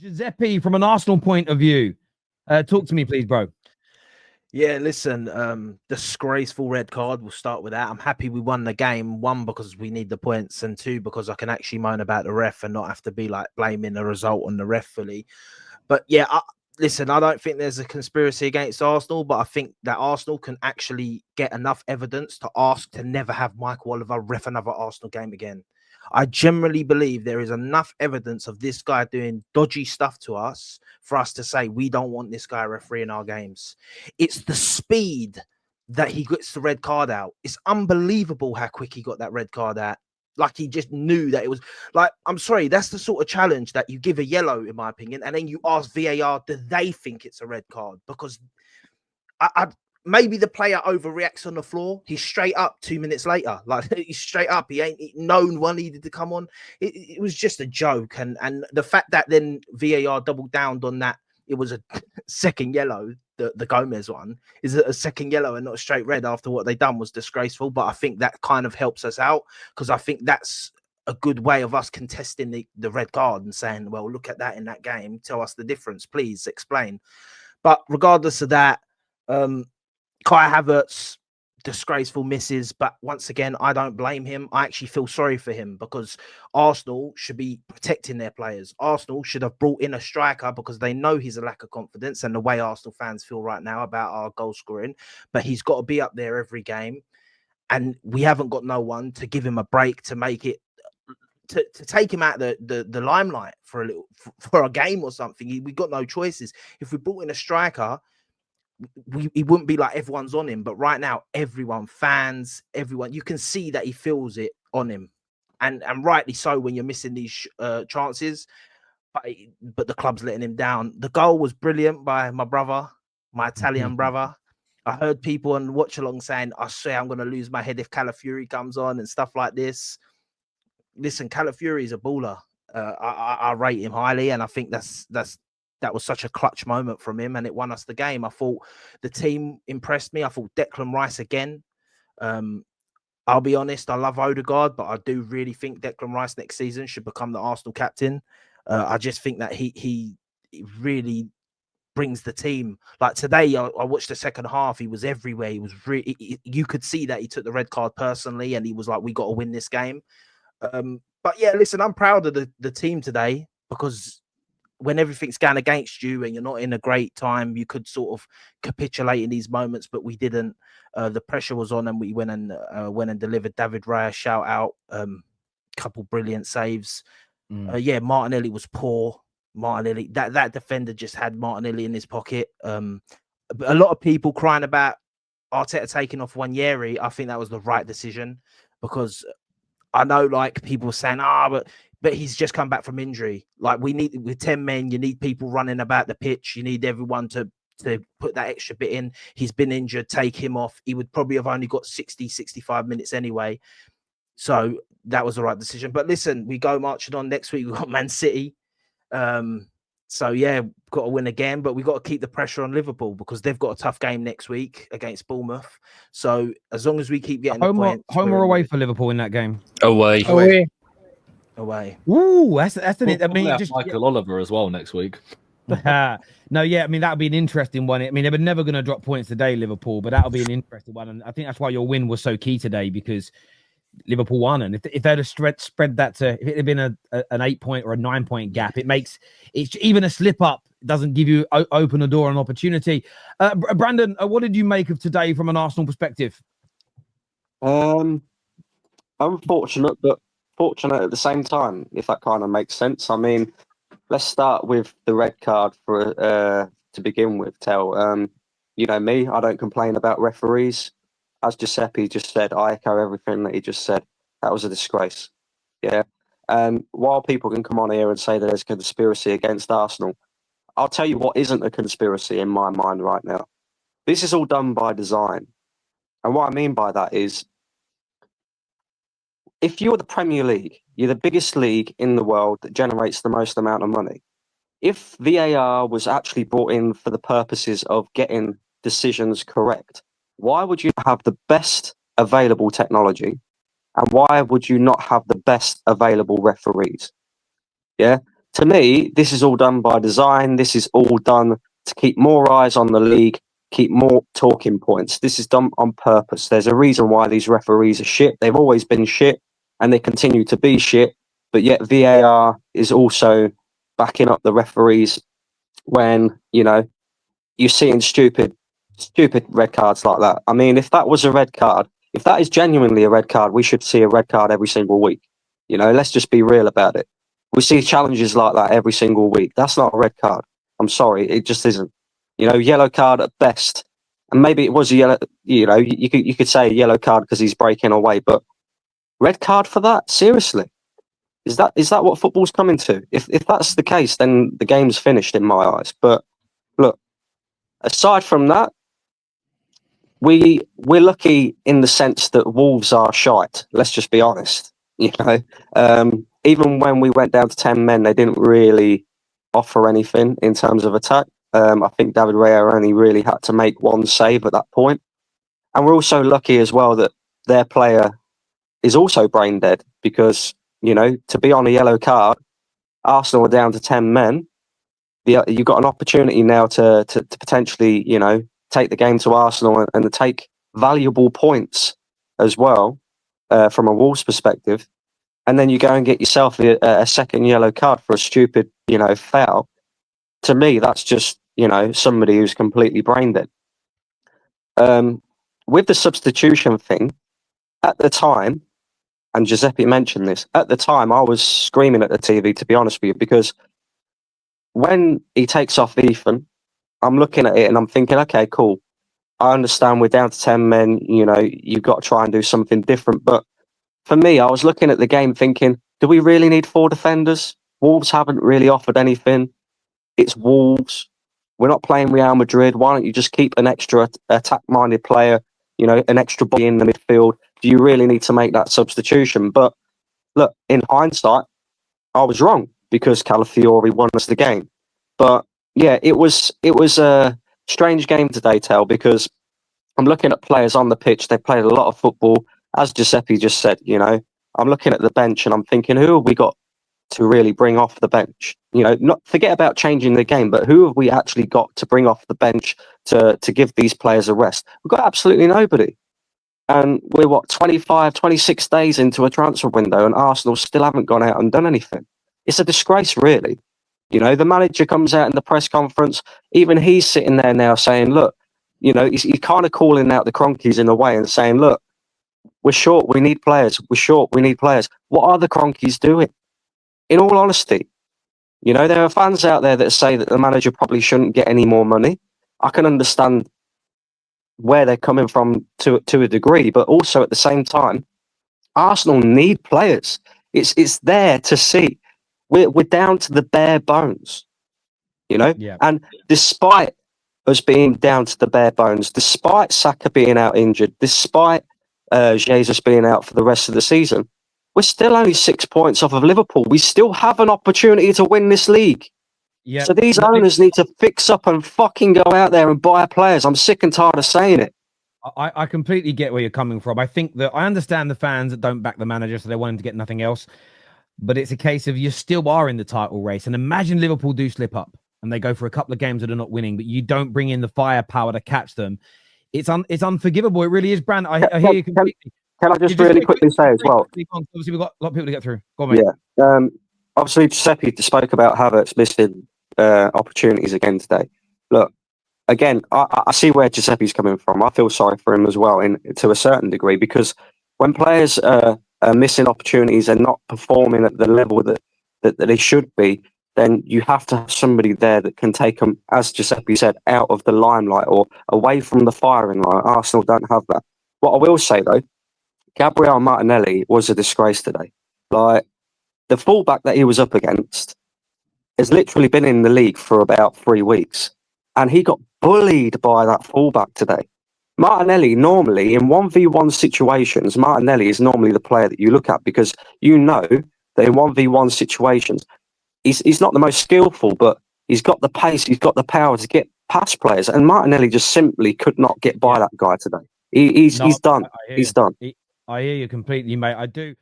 Giuseppe, from an Arsenal point of view, talk to me, please, bro. Yeah, listen, disgraceful red card. We'll start with that. I'm happy we won the game. One, because we need the points, and two, because I can actually moan about the ref and not have to be like blaming the result on the ref fully. But yeah, listen, I don't think there's a conspiracy against Arsenal, but I think that Arsenal can actually get enough evidence to ask to never have Michael Oliver ref another Arsenal game again. I generally believe there is enough evidence of this guy doing dodgy stuff to us for us to say we don't want this guy refereeing our games. It's the speed that he gets the red card out. It's unbelievable how quick he got that red card out. Like he just knew that it was like, I'm sorry, that's the sort of challenge that you give a yellow, in my opinion, and then you ask VAR, do they think it's a red card? Because I maybe the player overreacts on the floor. He's straight up 2 minutes later. Like he's straight up. He ain't known one needed to come on. It was just a joke. And the fact that then VAR doubled down on that, it was a second yellow. The Gomez one is a second yellow and not a straight red after what they done was disgraceful. But I think that kind of helps us out because I think that's a good way of us contesting the red card and saying, well, look at that in that game. Tell us the difference, please explain. But regardless of that, Kai Havertz, disgraceful misses, but once again, I don't blame him. I actually feel sorry for him because Arsenal should be protecting their players. Arsenal should have brought in a striker because they know he's a lack of confidence and the way Arsenal fans feel right now about our goal scoring, but he's got to be up there every game. And we haven't got no one to give him a break to make it to take him out the limelight for a game or something. We got no choices. If we brought in a striker, he wouldn't be like everyone's on him, but right now everyone, fans, everyone, you can see that he feels it on him, and rightly so when you're missing these chances. But the club's letting him down. The goal was brilliant by my brother, my Italian brother. I heard people on watch along saying, "I swear I'm going to lose my head if Calafiori comes on" and stuff like this. Listen, Calafiori is a baller. I rate him highly, and I think that was such a clutch moment from him, and it won us the game. I thought the team impressed me. I thought Declan Rice again. I'll be honest, I love Odegaard, but I do really think Declan Rice next season should become the Arsenal captain. I just think that he really brings the team. Like today, I watched the second half. He was everywhere. He was really. You could see that he took the red card personally, and he was like, "We got to win this game." But yeah, listen, I'm proud of the team today because when everything's going against you and you're not in a great time, you could sort of capitulate in these moments, but we didn't. The pressure was on, and we went and delivered. David Raya, shout out, couple brilliant saves. Yeah, Martinelli was poor. Martinelli, that defender just had Martinelli in his pocket. A lot of people crying about Arteta taking off Wanyeri. I think that was the right decision because I know like people saying, but he's just come back from injury. Like with 10 men, you need people running about the pitch. You need everyone to put that extra bit in. He's been injured, take him off. He would probably have only got 60, 65 minutes anyway. So that was the right decision. But listen, we go marching on next week. We've got Man City. So yeah, got to win again, but we got to keep the pressure on Liverpool because they've got a tough game next week against Bournemouth. So as long as we keep getting the points, home or away for Liverpool in that game? Away. Ooh, that's an. I mean, just Michael Oliver as well next week. No, yeah, I mean that would be an interesting one. I mean, they were never going to drop points today, Liverpool, but that'll be an interesting one, and I think that's why your win was so key today because Liverpool won, and if they'd have spread that to, if it had been an 8-point or a 9-point gap, it's even a slip up doesn't give you open a door an opportunity. Brandon, what did you make of today from an Arsenal perspective? Unfortunate, but fortunate at the same time, if that kind of makes sense. I mean, let's start with the red card for to begin with. You know me, I don't complain about referees. As Giuseppe just said, I echo everything that he just said. That was a disgrace. Yeah. And while people can come on here and say that there's a conspiracy against Arsenal, I'll tell you what isn't a conspiracy in my mind right now. This is all done by design. And what I mean by that is, if you're the Premier League, you're the biggest league in the world that generates the most amount of money. If VAR was actually brought in for the purposes of getting decisions correct, why would you have the best available technology? And why would you not have the best available referees? Yeah. to me, this is all done by design. This is all done to keep more eyes on the league, keep more talking points. This is done on purpose. There's a reason why these referees are shit. They've always been shit, and they continue to be shit. But yet VAR is also backing up the referees when, you know, you're seeing stupid red cards like that. I mean, if that was a red card, if that is genuinely a red card, we should see a red card every single week. You know, let's just be real about it. We see challenges like that every single week. That's not a red card. I'm sorry, it just isn't. You know, yellow card at best. And maybe it was a yellow, you know, you could say a yellow card because he's breaking away, but red card for that? Seriously? Is that what football's coming to? If that's the case, then the game's finished in my eyes. But look, aside from that, we're lucky in the sense that Wolves are shite. Let's just be honest. You know, even when we went down to 10 men, they didn't really offer anything in terms of attack. I think David Raya only really had to make one save at that point. And we're also lucky as well that their player is also brain dead because, you know, to be on a yellow card, Arsenal are down to 10 men. You've got an opportunity now to potentially, you know, take the game to Arsenal and to take valuable points as well from a Wolves perspective. And then you go and get yourself a second yellow card for a stupid, you know, foul. To me, that's just, you know, somebody who's completely brain dead. With the substitution thing, at the time, and Giuseppe mentioned this, at the time I was screaming at the TV, to be honest with you, because when he takes off Ethan, I'm looking at it and I'm thinking, okay, cool. I understand we're down to 10 men, you know, you've got to try and do something different. But for me, I was looking at the game thinking, do we really need 4 defenders? Wolves haven't really offered anything. It's Wolves. We're not playing Real Madrid. Why don't you just keep an extra attack-minded player, you know, an extra body in the midfield? Do you really need to make that substitution? But look, in hindsight, I was wrong because Calafiori won us the game. But yeah, it was a strange game today, Tel, because I'm looking at players on the pitch. They played a lot of football. As Giuseppe just said, you know, I'm looking at the bench and I'm thinking, who have we got to really bring off the bench? You know, not forget about changing the game, but who have we actually got to bring off the bench to give these players a rest? We've got absolutely nobody. And we're, 25, 26 days into a transfer window and Arsenal still haven't gone out and done anything. It's a disgrace, really. You know, the manager comes out in the press conference, even he's sitting there now saying, look, you know, he's kind of calling out the Cronkies in a way and saying, look, we're short, we need players. We're short, we need players. What are the Cronkies doing? In all honesty, you know, there are fans out there that say that the manager probably shouldn't get any more money. I can understand where they're coming from to a degree, but also at the same time, Arsenal need players. It's there to see. We're down to the bare bones, you know? Yeah. And despite us being down to the bare bones, despite Saka being out injured, despite Jesus being out for the rest of the season, we're still only 6 points off of Liverpool. We still have an opportunity to win this league. Yeah. So these owners need to fix up and fucking go out there and buy players. I'm sick and tired of saying it. I completely get where you're coming from. I think that I understand the fans that don't back the manager, so they want him to get nothing else. But it's a case of you still are in the title race. And imagine Liverpool do slip up and they go for a couple of games that are not winning, but you don't bring in the firepower to catch them. It's unforgivable. It really is, Brand. I hear you completely. Can I just really quickly say as well? Obviously, we've got a lot of people to get through. Go on, mate. Yeah. Obviously, Giuseppe spoke about Havertz missing opportunities again today. Look, again, I see where Giuseppe's coming from. I feel sorry for him as well, to a certain degree, because when players are missing opportunities and not performing at the level that they should be, then you have to have somebody there that can take them, as Giuseppe said, out of the limelight or away from the firing line. Arsenal don't have that. What I will say, though, Gabriel Martinelli was a disgrace today. Like, the fullback that he was up against has literally been in the league for about 3 weeks, and he got bullied by that fullback today. Martinelli, normally in 1v1 situations, Martinelli is normally the player that you look at, because you know that in 1v1 situations, he's not the most skillful, but he's got the pace, he's got the power to get past players, and Martinelli just simply could not get by that guy today. He's done. He's done. I hear you completely, mate. I do.